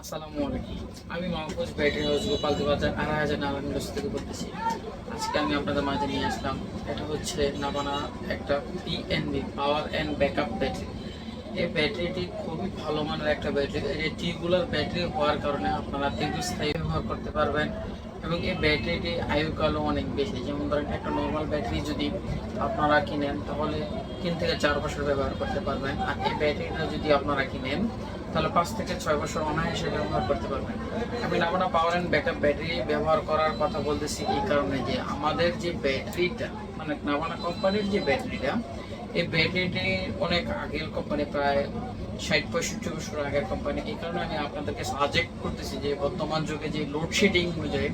আসসালামু আলাইকুম। আমি মাহফুজ ব্যাটারি হাউস গোপালদি বাজার ২৮০০ নারায়ণগঞ্জ থেকে বলতেছি। আজকে আমি আপনাদের মাঝে নিয়ে আসলাম, এটা হচ্ছে নাবানা একটা PNB power and backup battery. এই ব্যাটারিটি খুবই ভালো মানের একটা ব্যাটারি। এই টিউবুলার ব্যাটারি হওয়ার কারণে আপনারা দীর্ঘস্থায়ী ব্যবহার করতে পারবেন এবং এই ব্যাটারিটি আয়ুকালও অনেক বেশি। যেমন ধরেন একটা নর্মাল ব্যাটারি যদি আপনারা কিনেন তাহলে 3 থেকে 4 বছর ব্যবহার করতে পারবেন, আর এই ব্যাটারিটা যদি আপনারা কিনেন তাহলে 5 থেকে 6 বছর অনায়াসে ব্যবহার করতে পারবেন। আমি নাবানা পাওয়ার অ্যান্ড ব্যাকআপ ব্যাটারি ব্যবহার করার কথা বলতেছি এই কারণে যে আমাদের যে ব্যাটারিটা মানে নাবানা কোম্পানির যে ব্যাটারিটা, এই ব্যাটারিটি অনেক আগের কোম্পানি, প্রায় 60-65 বছর আগের কোম্পানি। এই কারণে আমি আপনাদেরকে সাজেক্ট করতেছি যে বর্তমান যুগে যে লোডশেডিং অনুযায়ী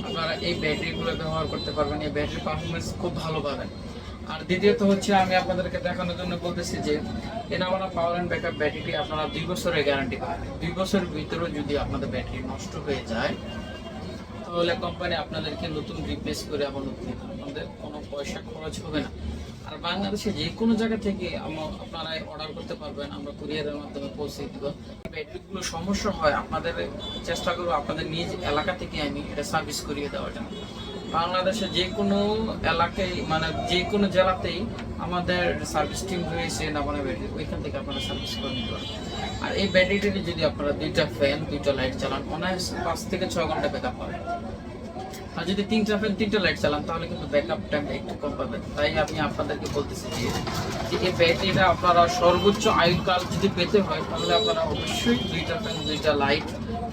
আপনারা এই ব্যাটারিগুলো ব্যবহার করতে পারবেন। এই ব্যাটারি পারফরমেন্স খুব ভালো পাবেন। আর দ্বিতীয়ত হচ্ছে আমি আপনাদেরকে দেখানোর জন্য বলতেছি যে নাবানা পাওয়ার অ্যান্ড ব্যাকআপ ব্যাটারিটি আপনারা 2 বছরের গ্যারান্টি পাবেন। 2 বছরের ভিতরে যদি আপনাদের ব্যাটারি নষ্ট হয়ে যায় তাহলে কোম্পানি আপনাদেরকে নতুন রিপ্লেস করে আবার নতুন দিবে, আপনাদের কোনো পয়সা খরচ হবে না। আর বাংলাদেশে যে কোনো জায়গা থেকে আপনারা অর্ডার করতে পারবেন, আমরা কুরিয়ারের মাধ্যমে পৌঁছে দিব। ব্যাটারিগুলো সমস্যা হয় আপনাদের চেষ্টা করবো আপনাদের নিজ এলাকা থেকে আমি এটা সার্ভিস করিয়ে দেওয়ার জন্য। বাংলাদেশে যে কোনো এলাকায় মানে যে কোনো জেলাতেই আমাদের সার্ভিস টিম রয়েছে নাবানা ব্যাটারি, ওইখান থেকে আপনারা সার্ভিস করে নিতে পারেন। আর এই ব্যাটারিটাকে যদি আপনারা 2টা ফ্যান 2টা লাইট চালান অনায়াস 5 থেকে 6 ঘন্টা ব্যাকআপ পাবেন। আর যদি 3টা ফ্যান 3টা লাইট চালান তাহলে কিন্তু ব্যাকআপ টাইমটা একটু কম পাবেন। তাই আমি আপনাদেরকে বলতেছি যে এই ব্যাটারিটা আপনারা সর্বোচ্চ আয়ুকাল যদি পেতে হয় তাহলে আপনারা অবশ্যই 2টা ফ্যান 2টা লাইট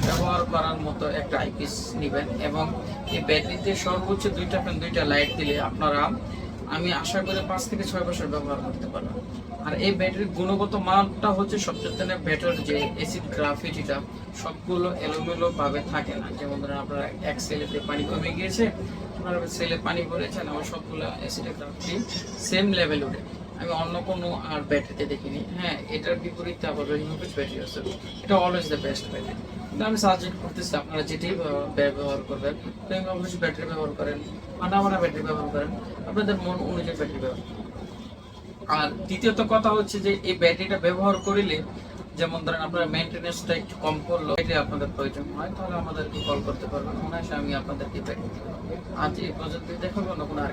ব্যবহার করার মতো একটা আইপিএস নেবেন। এবং এই ব্যাটারিতে সর্বোচ্চ 2টা ফ্যান 2টা লাইট দিলে আপনারা আমি আশা করি 5 থেকে 6 বছর ব্যবহার করতে পারবেন। আর এই ব্যাটারির গুণগত মানটা হচ্ছে সবচেয়ে বেটার। যে অ্যাসিড গ্রাফিটিটা সবগুলো এলোমেলো ভাবে থাকে না। যেমন ধরেন আপনারা এক সেলেতে পানি কমে গিয়েছে, আপনারা সেলে পানি ভরেছেন, আমার সবগুলো অ্যাসিড গ্রাফিটি সেম লেভেল উঠে। আমি অন্য কোনো আর ব্যাটারিতে দেখিনি। হ্যাঁ, এটার বিপরীতে আবার রিমুভেজ ব্যাটারি আছে, এটা অলওয়েজ দ্য বেস্ট ব্যাটারি। কিন্তু আমি সাজেস্ট করতেছি আপনারা যেটাই ব্যবহার করবেন, রিমুভেজ ব্যাটারি ব্যবহার করেন, নাবানা ব্যাটারি ব্যবহার করেন, আপনাদের মন অনুযায়ী ব্যাটারি ব্যবহার করেন। আর দ্বিতীয়ত কথা হচ্ছে যে এই ব্যাটারিটা ব্যবহার করিলে যেমন ধরেন আপনার মেনটেন্যান্সটা একটু কম করলো, এটা আপনাদের প্রয়োজন হয় তাহলে আমাদেরকে কল করতে পারবেন, অনায়াসে আমি আপনাদেরকে ব্যাটারি দিব। আজ এই পর্যন্ত দেখাবো না কোনো আর